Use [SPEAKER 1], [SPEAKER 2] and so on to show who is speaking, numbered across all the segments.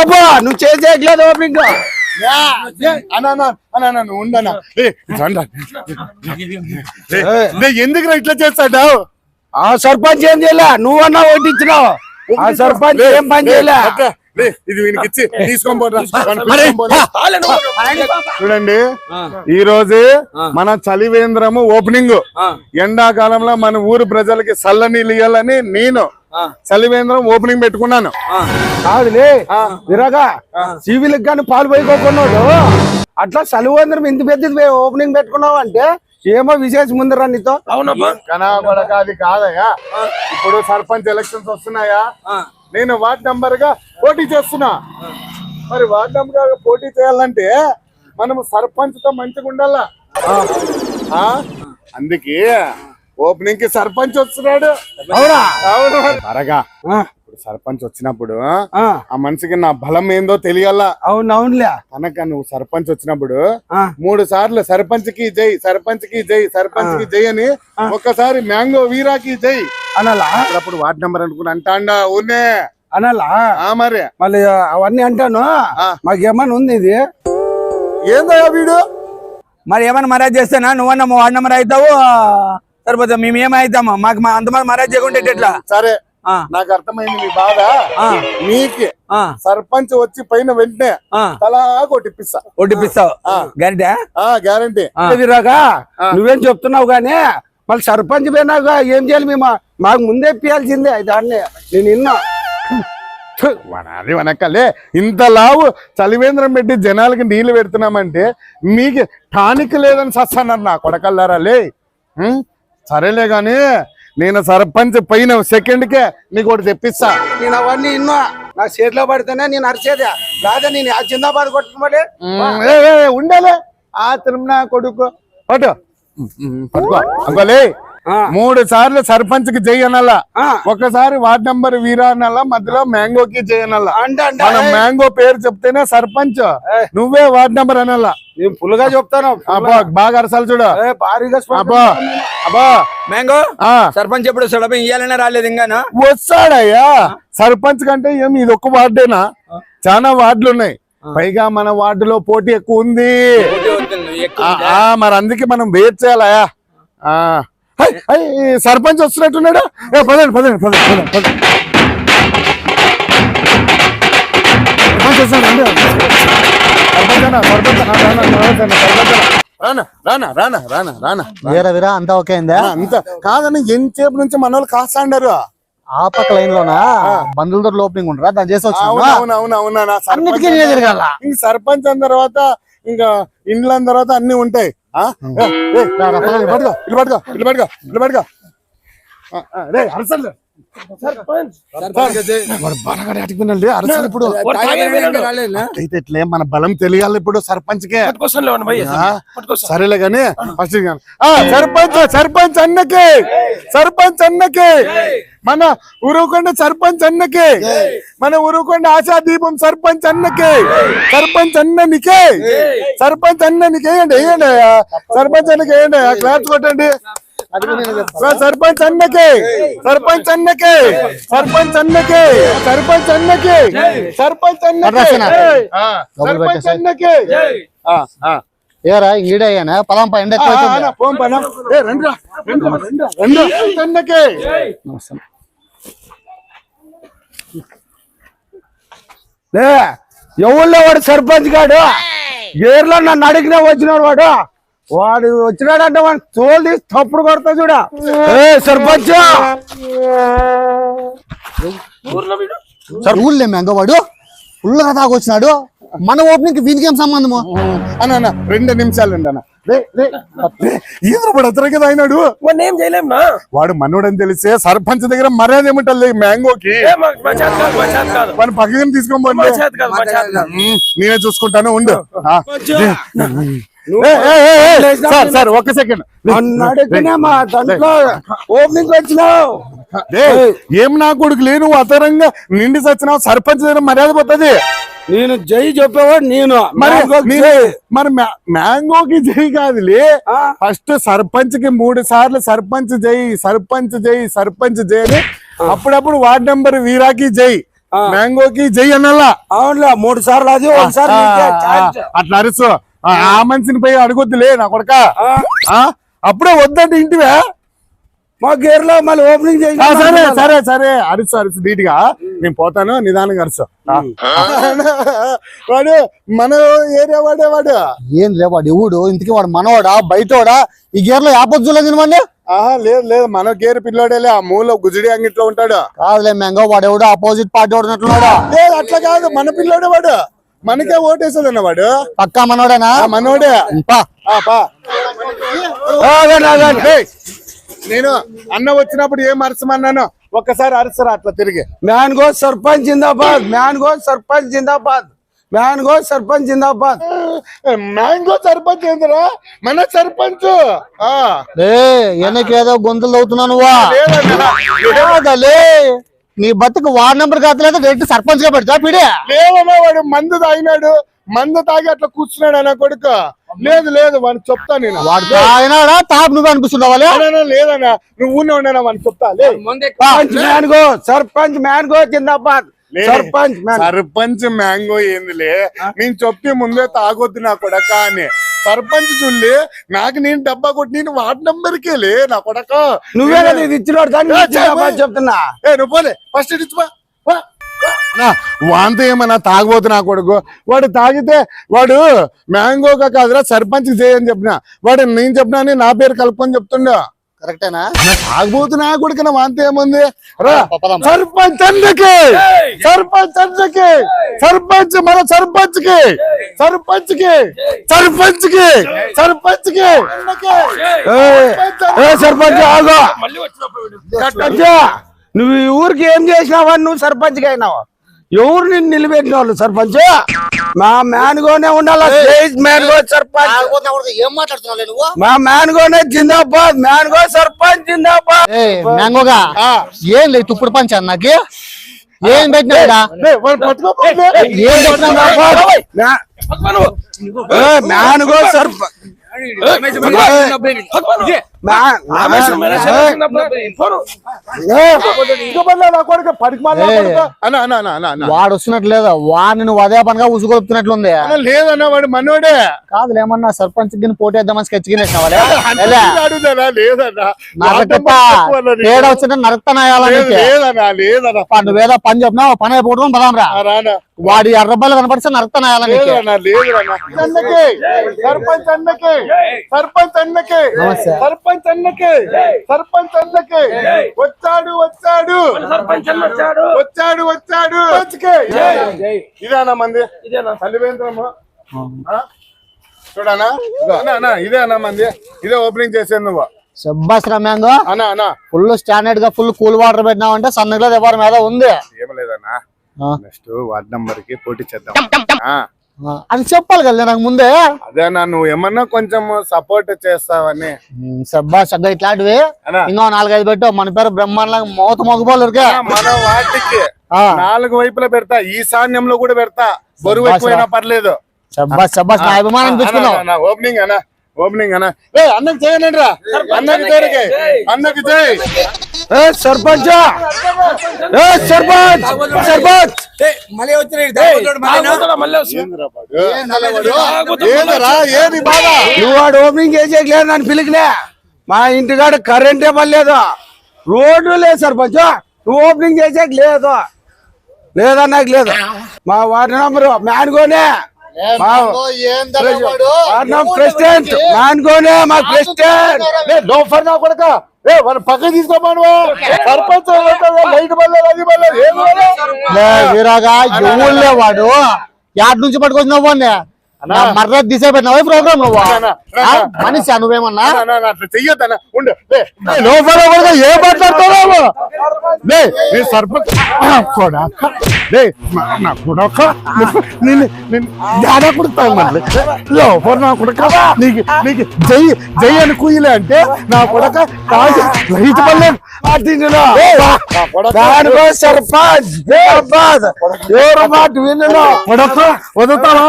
[SPEAKER 1] ఆపో నువ్వు చేసేయట్లేదు ఓపెనింగ్
[SPEAKER 2] ఎందుకు ఇట్లా చేస్తాడు
[SPEAKER 1] ఆ సర్పంచ్ ఏం చేయలే నువ్వన్నా ఓటు ఇచ్చినావు ఆ సర్పంచ్ ఏం పని చేయలే
[SPEAKER 2] ఇది వీనికి ఇచ్చి తీసుకొని చూడండి ఈ రోజు మన చలివేంద్రము ఓపెనింగ్ ఎండాకాలంలో మన ఊరు ప్రజలకి చల్ల నీళ్ళు ఇవ్వాలని నేను చలివేంద్రం ఓపెనింగ్ పెట్టుకున్నాను.
[SPEAKER 1] కాదులే విరగా సివిల్ కానీ పాలు పోయిపోకున్నాడు అట్లా చలివేంద్రం ఇంత పెద్దది ఓపెనింగ్ పెట్టుకున్నావు అంటే ఏమో విశేషం ముందరా నీతో.
[SPEAKER 2] అవునమ్మా అది కాదయా. ఇప్పుడు సర్పంచ్ ఎలక్షన్స్ వస్తున్నాయా, నేను వార్డ్ నంబర్ గా పోటీ చేస్తున్నా. మరి వార్డ్ నంబర్ గా పోటీ చేయాలంటే మనం సర్పంచ్ తో మంచిగా ఉండాలా. అందుకే ఓపెనింగ్ కి సర్పంచ్ వస్తున్నాడు.
[SPEAKER 1] అవునా?
[SPEAKER 2] అవును త్వరగా. ఇప్పుడు సర్పంచ్ వచ్చినప్పుడు ఆ మనిషికి నా బలం ఏందో తెలియాల.
[SPEAKER 1] అవునవునులే.
[SPEAKER 2] కనుక నువ్వు సర్పంచ్ వచ్చినప్పుడు 3 సార్లు సర్పంచ్ కి జై, సర్పంచ్ కి జై, సర్పంచ్ కి జై అని ఒక్కసారి మ్యాంగో వీరాకి జై
[SPEAKER 1] అనాలా.
[SPEAKER 2] అప్పుడు వార్డ్ నెంబర్ అనుకుని అంటాండా ఊనే
[SPEAKER 1] అనాలా.
[SPEAKER 2] మరి
[SPEAKER 1] మళ్ళీ అవన్నీ అంటాను. మాకేమన్నా ఉంది ఇది
[SPEAKER 2] ఏందో వీడు
[SPEAKER 3] మరి ఏమన్నా మర్యాద చేస్తానా? నువ్వన్నా వార్డ్ నెంబర్ అవుతావు సరిపోతాం, మేము ఏమైతామా? మాకు అంతమంది మర్యాద చేయకుంటే ఎట్లా?
[SPEAKER 2] సరే నాకు అర్థమైంది మీ బాధ. నీకు సర్పంచ్ వచ్చి పైన వెంటనే తలా
[SPEAKER 3] కొట్టిపిస్తావు గ్యారెంటీ?
[SPEAKER 2] గ్యారంటీ.
[SPEAKER 1] విరాగా నువ్వేం చెప్తున్నావు గానీ మళ్ళీ సర్పంచ్ పోయినాక ఏం చేయాలి? మేము మాకు ముందే ఇప్పియాల్సిందే దాన్ని. నేను విన్నా
[SPEAKER 2] వనాలి వనక్కలే ఇంత లావు చలివేంద్రం పెట్టి జనాలకి నీళ్లు పెడుతున్నామంటే మీకు టానిక్ లేదని సస్తాన్నారు నా కొడకల్లారా లే. సరేలే గాని నేను సర్పంచ్ పైన సెకండ్కే నీకు ఒకటి తెప్పిస్తా.
[SPEAKER 1] నేను అవన్నీ ఇన్నా నా చేతిలో పడితేనే నేను అరిచేదా లేదా నేను ఆ జిందాబాద్ కొట్టుకోలే
[SPEAKER 2] ఉండాలే ఆ తిరుమల కొడుకు పట్టు పట్టుకో అంకోలే. 3 సార్లు సర్పంచ్ కి జై అనాలా, ఒకసారి వార్డ్ నంబర్ వీరా అనాలా, మధ్యలో మ్యాంగోకి జై అనాలా. మన మ్యాంగో పేరు చెప్తేనే సర్పంచ్, నువ్వే వార్డ్ నంబర్ అనాలా.
[SPEAKER 1] నేను ఫుల్గా చెప్తాను
[SPEAKER 2] బాగా అరసాలు చూడు.
[SPEAKER 3] మ్యాంగో సర్పంచ్ ఎప్పుడు వస్తాడు? ఇయ్యాలనే రాలేదు ఇంకా.
[SPEAKER 2] వస్తాడయ్యా. సర్పంచ్ కంటే ఏమి ఇది ఒక్క వార్డేనా? చాలా వార్డులు ఉన్నాయి. పైగా మన వార్డులో పోటీ ఎక్కువ ఉంది. మరి అందుకే మనం వెయిట్ చేయాలయా. సర్పంచ్ వస్తున్నట్టున్నాడు. పదండి పదండి పదండి పదండి.
[SPEAKER 4] అంతా ఓకే
[SPEAKER 2] అంత కాదని ఎంతసేపు నుంచి మన వాళ్ళు కాస్తాండారు.
[SPEAKER 4] ఆ పక్క లైన్ లోనా బంధువుల ఓపెనింగ్ ఉండరా దాన్ని చేసి
[SPEAKER 2] వచ్చి సర్పంచ్ అయిన తర్వాత ఇంకా ఇండ్ల తర్వాత అన్ని ఉంటాయి. ఇప్పుడు ఇట్లే మన బలం తెలియాలి ఇప్పుడు సర్పంచ్ కే. సరేలే గాని ఫస్ట్ సర్పంచ్ అన్నకే, సర్పంచ్ అన్నకే, మన ఉరుకొండ సర్పంచ్ అన్నకే, మన ఉరుకొండ ఆశా దీపం సర్పంచ్ అన్నకే, సర్పంచ్ అన్ననికే, సర్పంచ్ అన్ననికి వేయండి వేయండి, సర్పంచ్ అన్నకి వేయండి, క్లాప్స్ కొట్టండి. సర్పంచ్ అన్నకే, సర్పంచ్ అన్నకే, సర్పంచ్ అన్నకే, సర్పంచ్ అన్నకే, సర్పంచ్ అన్నకే, సర్పంచ్ అన్నకే.
[SPEAKER 4] ఏరా ఈడయ్యానా పలాం పై ఎండ
[SPEAKER 2] అన్నకే.
[SPEAKER 1] ఎవళ్ళో వాడు సర్పంచ్ గాడు ఏర్లో నన్ను అడిగినా వచ్చినాడు. వాడు వచ్చినాడంటే వాడు తోలు తీసి తప్పుడు కొడతా చూడ. సర్పంచ్
[SPEAKER 4] ఊళ్ళే మెంగవాడు ఫుల్గా తాగొచ్చినాడు. మన ఓపెనింగ్ వీనికి ఏం సంబంధము?
[SPEAKER 2] అన్న 2 నిమిషాలు అండి అన్న. అతనికి అయినాడు
[SPEAKER 3] ఏం చేయలేమా.
[SPEAKER 2] వాడు మనోడని తెలిసే సర్పంచ్ దగ్గర మర్యాద ఏమిటది మ్యాంగోకి. మన పక్కన తీసుకోబోండి, నేనే చూసుకుంటాను ఉండు. సార్ ఒక్క సెకండ్.
[SPEAKER 1] ఓపెనింగ్ వచ్చినావు
[SPEAKER 2] ఏం నా కొడుకు లేను అతరంగా నిండి సచ్చినావు. సర్పంచ్ దగ్గర మర్యాద పోతుంది.
[SPEAKER 1] నేను జై చెప్పేవాడు నేను.
[SPEAKER 2] మరి మ్యాంగోకి జై కాదులే, ఫస్ట్ సర్పంచ్ కి 3 సార్లు సర్పంచ్ జై, సర్పంచ్ జై, సర్పంచ్ జై అని. అప్పుడప్పుడు వార్డ్ నెంబర్ వీరాకి జై, మ్యాంగోకి జై అనాలా
[SPEAKER 1] అవునులే 3 సార్లు అది ఒకసారి నీకే ఛాన్స్.
[SPEAKER 2] అట్లా అరుసు ఆ మనిషిని పోయి అడగొద్దులే నా కొడక అప్పుడే వద్దంటే ఇంటివే
[SPEAKER 1] మా గేర్లో మళ్ళీ ఓపెనింగ్ చేసి
[SPEAKER 2] సరే సరే సరే అరుసు అరుసు నీట్గా నేను పోతాను నిదానంగా అరుసు వాడు మన ఏరియా వాడు
[SPEAKER 4] ఏం లే వాడు ఎవడు ఇంతకీ వాడు మనవాడా బయటవాడా ఈ గేర్ లో యాపొద్దులో తినమండి
[SPEAKER 2] లేదు లేదు మన గేరు పిల్లోడేలే ఆ మూల గుజడి అంగిట్లో ఉంటాడు
[SPEAKER 4] కాదులే మ్యాంగో వాడు ఎవడు ఆపోజిట్ పార్టీ వాడున్నట్టున్నాడా
[SPEAKER 2] లేదు అట్లా కాదు మన పిల్లోడే వాడు మనకే ఓటేసేదన్న వాడు
[SPEAKER 4] పక్కా మనోడేనా
[SPEAKER 2] మనోడే
[SPEAKER 4] పా.
[SPEAKER 2] పా. నేను అన్న వచ్చినప్పుడు ఏం అరసమన్నాను ఒక్కసారి అరసరా అట్లా తిరిగి
[SPEAKER 1] మ్యాన్గో సర్పంచ్ జిందాబాద్ మ్యాన్గో సర్పంచ్ జిందాబాద్ మ్యాన్గో సర్పంచ్ జిందాబాద్
[SPEAKER 2] మ్యాంగో సర్పంచ్ ఏందిరా మన సర్పంచ్
[SPEAKER 4] ఏదో గొంతులు అవుతున్నావు నువ్వా
[SPEAKER 2] లేదన్నా
[SPEAKER 4] కాదలే. నీ బతుకు వార్డ్ నెంబర్ కాదు డైరెక్ట్ సర్పంచ్ గా పెడతా పిడే
[SPEAKER 2] లేదన్నా వాడు మందు తాగినాడు మందు తాగి అట్లా కూర్చున్నాడు అన్న కొడుకు లేదు లేదు వాడిని చెప్తా నేను
[SPEAKER 4] వాడు ఆయనాడా తాపు నువ్వు అనిపిస్తున్నావా
[SPEAKER 2] లేదన్నా నువ్వు ఊనే ఉన్నా వాడిని చెప్తా లే
[SPEAKER 1] మ్యాన్గో సర్పంచ్ మ్యాన్గో జిందాబాద్ సర్పంచ్
[SPEAKER 2] సర్పంచ్ మ్యాంగో ఏందిలే నేను చెప్పి ముందే తాగొద్దు నా కొడక అని సర్పంచ్ చూడలే నాకు నేను డబ్బా కొట్టి నేను వార్డ్ నంబర్కే లే నా కొడక
[SPEAKER 1] నువ్వే కదా ఇది ఇచ్చినోడు దాన్ని జిందాబాద్ చెప్తున్నా
[SPEAKER 2] నువ్వు పోలే ఫస్ట్ ఇచ్చిపో వాంతో ఏమన్నా తాగబోతు నా కొడుకు వాడు తాగితే వాడు మ్యాంగోగా కాదురా సర్పంచ్ చేయని చెప్పిన వాడు నేను చెప్పినా అని నా పేరు కలుపుకొని చెప్తుండా
[SPEAKER 4] కరెక్టేనా
[SPEAKER 2] తాగబోతు నా కొడుకు వాంతో ఏముంది రా సర్పంచ్ అందకి సర్పంచ్ అందకి సర్పంచ్ మన సర్పంచ్ కి సర్పంచ్ కి సర్పంచ్ కి సర్పంచ్ కి
[SPEAKER 1] సర్పంచ్ ఆగో నువ్వు ఈ ఊరికి ఏం చేసినావని నువ్వు సర్పంచ్ గా అయినావు ఎవరు నిన్ను నిలబెట్టిన వాళ్ళు సర్పంచ్ మా మ్యాన్గోనే ఉండాలి మ్యాన్గో సర్పంచ్
[SPEAKER 4] ఏం మాట్లాడుతున్నావు నువ్వు
[SPEAKER 1] మా మ్యాన్గోనే జిందాబాద్ మ్యాన్గో సర్పంచ్ జిందాబాద్
[SPEAKER 4] మ్యాంగోగా ఏం లేదు తుప్పుడు పంచ నాకు ఏం పెట్టినా ఏం
[SPEAKER 1] మ్యాన్గో సర్పంచ్
[SPEAKER 4] వాడు వస్తున్నట్లు లేదా వాడిని నువ్వు అదే పనిగా ఉసుగొలుపుతున్నట్లుంది
[SPEAKER 2] లేదన్నా వాడు మనోడే
[SPEAKER 4] కాదు ఏమన్నా సర్పంచ్ గిని పోటీ వేద్దామని స్కెచ్ గినేసినావా
[SPEAKER 2] లేదన్నా
[SPEAKER 4] తేడా వచ్చిన నరకనాయాలని
[SPEAKER 2] లేదన్నా లేదన్నా
[SPEAKER 4] నువ్వేదో పని చెప్పినా పని అయిపోవడం బలం రా
[SPEAKER 2] రానా
[SPEAKER 4] వాడి ఎర్రబ్బాయిలు కనపడితే నరకనాయాలని
[SPEAKER 2] సర్పంచ్ అన్నకి సర్పంచ్ అన్నకి సర్పంచ్ అన్నకి సర్పంచ్ అన్నకి వచ్చాడు వచ్చాడు వచ్చాడు వచ్చాడు ఇదేనా మంది అల్లివేంద్రము చూడనా ఇదేనా మంది ఇదే ఓపెనింగ్ చేసేది నువ్వు
[SPEAKER 4] శబ్బాస్ రా మ్యాంగో
[SPEAKER 2] అన్నా అన్నా
[SPEAKER 4] ఫుల్ స్టాండర్డ్ గా ఫుల్ కూల్ వాటర్ పెట్టినావంటే సన్నగా ఎవరి మీద ఉంది
[SPEAKER 2] ఏం లేదన్నా నెక్స్ట్ వార్డ్ నంబర్ కి పోటీ చేద్దాం
[SPEAKER 4] అని చెప్పాలి కదా నాకు ముందే
[SPEAKER 2] అదేనా నువ్వు ఏమన్నా కొంచెం సపోర్ట్ చేస్తావని
[SPEAKER 4] శబ్బాస్ అగ్గ ఇట్లాంటివి ఇంకో 4-5 పెట్టు మన పేరు బ్రహ్మాండంగా మోత మొగపోలు
[SPEAKER 2] మన వాటికి 4 వైపులా పెడతా ఈశాన్యంలో కూడా పెడతా బరువు ఎక్కువైనా పర్లేదు
[SPEAKER 4] శబ్బాస్ శబ్బాస్ నా అభిమానం అనిపించుకున్నావు
[SPEAKER 2] ఓపెనింగ్ అన్నా ఓపెనింగ్ అన్నా అన్నకి చేయనండి రా అన్నకి చేరికే అన్నకి చేయి
[SPEAKER 1] సర్పంచ్ సర్పంచ్ సర్పంచ్ నువ్వు వాడు ఓపెనింగ్ చేసేయట్లేదు నన్ను పిలికిలే మా ఇంటికాడ కరెంటే పర్లేదు రోడ్డు లేదు సర్పంచ్ నువ్వు ఓపెనింగ్ చేసేకి లేదు లేదన్నాక లేదు మా వార్డు నంబరు మ్యాన్గోనే ప్రెసిడెంట్ మ్యాన్గోనే మా ప్రెసిడెంట్
[SPEAKER 2] లోఫర్ నా కొడక మన పక్క తీసుకోమను సర్పంచ్ లైట్
[SPEAKER 4] వీరాగా ఎవరులే వాడు యాడ్ నుంచి పట్టుకొచ్చినావు వాడిని మర్ర తీసే పెట్టినావు ప్రోగ్రామ్ నువ్వు మనిషి నువ్వేమన్నా
[SPEAKER 2] చెయ్యొద్దన్నా ఉండు
[SPEAKER 4] ఏ మాట్లాడుతున్నావు
[SPEAKER 2] సర్పంచ్ నీకు జై జై అని కూయలే అంటే నా కొడక రైతు పల్లె
[SPEAKER 1] సర్పంచ్ ఎవరు మాట విన్ను
[SPEAKER 2] కొడక వదులుతావా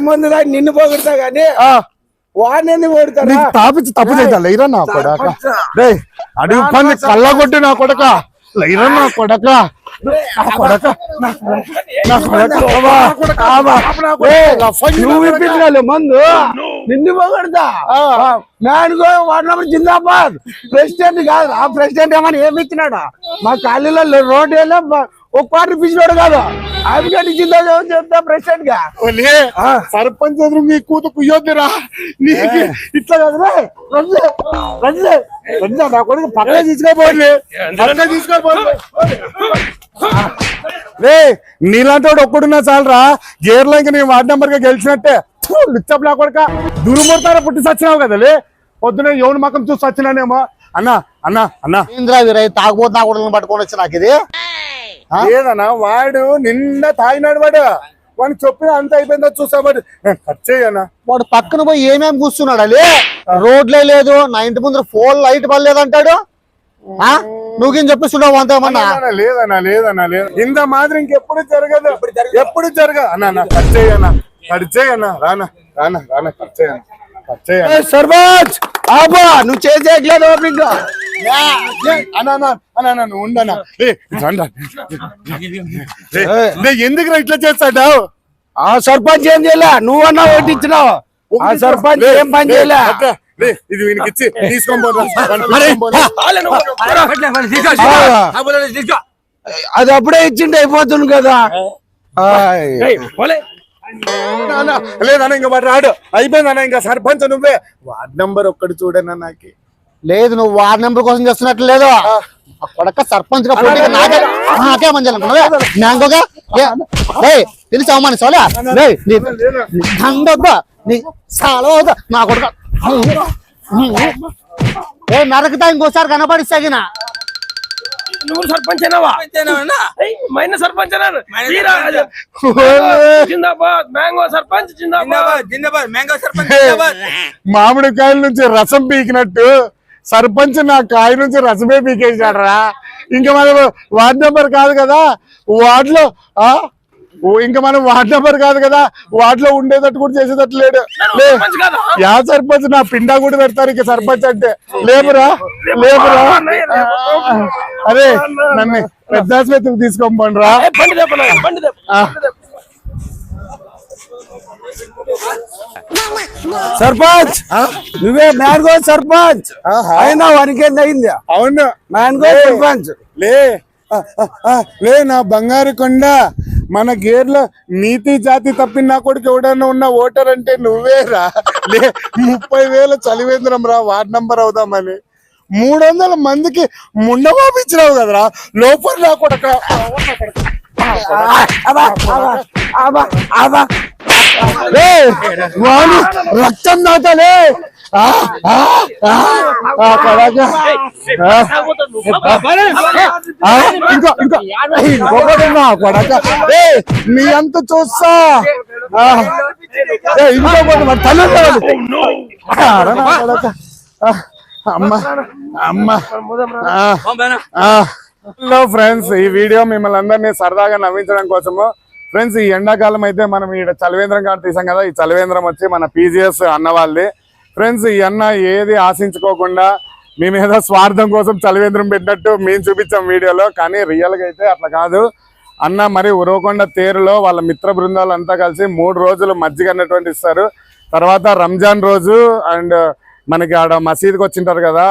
[SPEAKER 1] ముందుగా నిన్ను పోగొడతా గానీ వాడిని ఓడతారు
[SPEAKER 2] తాపించి తప్పు చేద్దాం లేరా నా కొడక అడుగు పని కళ్ళ కొట్టి నా కొడక లేరా నా కొడక
[SPEAKER 1] నువ్వు ఇప్పించాలి మందు నిన్ను పొగడతా మ్యాన్గో వార్డు నెంబర్ జిందాబాద్ ప్రెసిడెంట్ కాదు ఆ ప్రెసిడెంట్ ఏమని ఏమి ఇచ్చినాడు మా ఖాళీలో రోడ్డు వెళ్ళా ఒక పార్టీ పిచ్చినాడు కాదు ఆమె జిల్లా చెప్తా ప్రెసిడెంట్ గా
[SPEAKER 2] సర్పంచ్ ఎదురు మీ కూతు కుయ్యొద్దురా నీకు ఇట్లా కదరా నా కొడుకు పక్కన తీసుకోపోలే రే నీలాంటి వాడు ఒక్కడున్నా చాలరా గేర్లో ఇంకా నేను వార్డు నెంబర్ గా గెలిచినట్టే లిచ్చప్లా కొడక దురుమూర్తారా పుట్టి సచ్చినావు కదలే పొద్దున ఎవరి మకం చూసి సచ్చినానేమో అన్నా అన్నా అన్నా
[SPEAKER 4] ఇంద్రా వీరయ్య తాగుబోతు నా కొడుకుని పట్టుకొని వచ్చి నాకు ఇది
[SPEAKER 2] లేదన్నా వాడు నిన్న తాగినాడు వాడిని చెప్పిన అంత అయిపోయిందో చూసాబట్టి ఖర్చేయన్నా
[SPEAKER 4] వాడు పక్కన పోయి ఏమేమి కూర్చున్నాడు అలే రోడ్లే లేదు నా ఇంటి ముందు ఫోన్ లైట్ పడలేదంటాడు నువ్వేం చెప్పిస్తున్నావు అంత ఏమన్నా
[SPEAKER 2] లేదన్నా లేదు ఇంత మాత్రం ఇంకెప్పుడు జరగదు ఎప్పుడు జరగదు అన్న ఖర్చేయన్నా రానా ఖర్చేయన్నా
[SPEAKER 1] సర్పంచ్ ఆబా నువ్వు చేసేయట్లేదు ఓపిక
[SPEAKER 2] నువ్వు ఉండనా ఎందుకు ఇట్లా చేస్తాడు
[SPEAKER 1] ఆ సర్పంచ్ ఏం చేయలే నువ్వన్నా ఓటు ఇచ్చినావు ఆ సర్పంచ్ ఏం పని చేయలే
[SPEAKER 2] ఇది వీనికి ఇచ్చి తీసుకొని
[SPEAKER 1] అది అప్పుడే ఇచ్చింటే అయిపోతుంది కదా
[SPEAKER 2] లేదన్నా ఇంకా వాడు రాడు అయిపోయిందన్నా ఇంకా సర్పంచ్ నువ్వే వార్డ్ నంబర్ ఒక్కటి చూడన్నా నాకు
[SPEAKER 4] లేదు నువ్వు వార్డ్ నెంబర్ కోసం చేస్తున్నట్లు లేదు కొడక సర్పంచ్ గా పోటీ నాకే మంచి అనుకున్నావే మ్యాంగోగా తెలిసి అవమాని సోలే నా కొడుక నరకతా ఇంకోసారి కనపడిస్తాగిన
[SPEAKER 5] నువ్వు సర్పంచ్ మైన సర్పంచ్ జిందాబాద్ మ్యాంగో సర్పంచ్ జిందాబాద్
[SPEAKER 3] మ్యాంగో సర్పంచ్
[SPEAKER 2] మామిడికాయల నుంచి రసం పీకినట్టు సర్పంచ్ నా కాయ నుంచి రసమే పీకేసాడరా ఇంకా మనం వార్డ్ నెంబర్ కాదు కదా వార్డులో ఇంకా మనం వార్డ్ నెంబర్ కాదు కదా వార్డులో ఉండేటట్టు కూడా చేసేటట్టు లేడు యా సర్పంచ్ నా పిండా కూడా పెడతారు ఇక సర్పంచ్ అంటే లేబురా అరే నన్ను పెద్ద ఆసుపత్రికి తీసుకొని పండురా
[SPEAKER 1] సర్పంచ్ నువ్వే మ్యాన్గో సర్పంచ్ అయినా వానికి అయింది
[SPEAKER 2] అవును
[SPEAKER 1] మ్యాన్గో సర్పంచ్
[SPEAKER 2] లే నా బంగారు కొండ మన గేర్లో నీతి జాతి తప్పిన నా కొడుకు ఎవడన్నా ఉన్న ఓటర్ అంటే నువ్వేరా లే 30,000 చలివేంద్రం రా వార్డ్ నంబర్ అవుదామని 300 మందికి ముండమాపించినావు కదరా లోపల నా కొడుక
[SPEAKER 1] రక్తం దాతలే
[SPEAKER 2] నీ అంత చూస్తా హలో ఫ్రెండ్స్ ఈ వీడియో మిమ్మల్ని అందరినీ సరదాగా నవ్వించడం కోసము ఫ్రెండ్స్ ఈ ఎండాకాలం అయితే మనం ఇక్కడ చలివేంద్రం కాడ తీసాం కదా ఈ చలివేంద్రం వచ్చి మన పీజీఎస్ అన్న వాళ్ళది ఫ్రెండ్స్ ఈ అన్న ఏది ఆశించుకోకుండా మీ మీద స్వార్థం కోసం చలివేంద్రం పెట్టినట్టు మేము చూపించాం వీడియోలో కానీ రియల్గా అయితే అట్లా కాదు అన్న మరి ఉరవకొండ తేరులో వాళ్ళ మిత్ర బృందాలు అంతా కలిసి 3 రోజులు మజ్జిగ అన్నటువంటి ఇస్తారు తర్వాత రంజాన్ రోజు అండ్ మనకి ఆడ మసీద్కి వచ్చింటారు కదా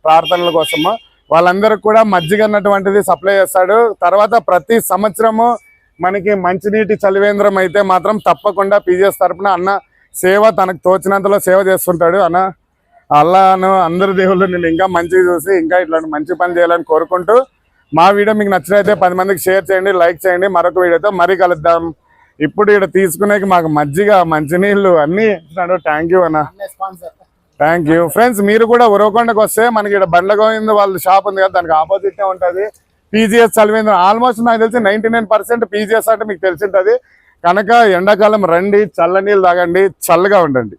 [SPEAKER 2] ప్రార్థనల కోసము వాళ్ళందరికి కూడా మజ్జిగ అన్నటువంటిది సప్లై చేస్తాడు తర్వాత ప్రతి సంవత్సరము మనకి మంచినీటి చలివేంద్రం అయితే మాత్రం తప్పకుండా పీజీఎస్ తరపున అన్న సేవ తనకు తోచినంతలో సేవ చేస్తుంటాడు అన్న అల్లాను అందరి దేవుళ్ళు నేను ఇంకా మంచిగా చూసి ఇంకా ఇట్లాంటి మంచి పని చేయాలని కోరుకుంటూ మా వీడియో మీకు నచ్చినైతే 10 మందికి షేర్ చేయండి లైక్ చేయండి మరొక వీడియోతో మరీ కలుద్దాం ఇప్పుడు ఇక్కడ తీసుకునేకి మాకు మజ్జిగ మంచినీళ్ళు అన్నీ ఇస్తున్నాడు థ్యాంక్ యూ అన్న థ్యాంక్ యూ ఫ్రెండ్స్ మీరు కూడా ఉరవకొండకు వస్తే మనకి ఇక్కడ బండ్ల గోవింద్ వాళ్ళ షాప్ ఉంది కదా దానికి ఆపోజిట్ ఉంటుంది పీజీఎస్ చలివేంద్రం ఆల్మోస్ట్ నాకు తెలిసి 99% పీజీఎస్ అంటే మీకు తెలిసి ఉంటుంది కనుక ఎండాకాలం రండి చల్ల నీళ్ళు తాగండి చల్లగా ఉండండి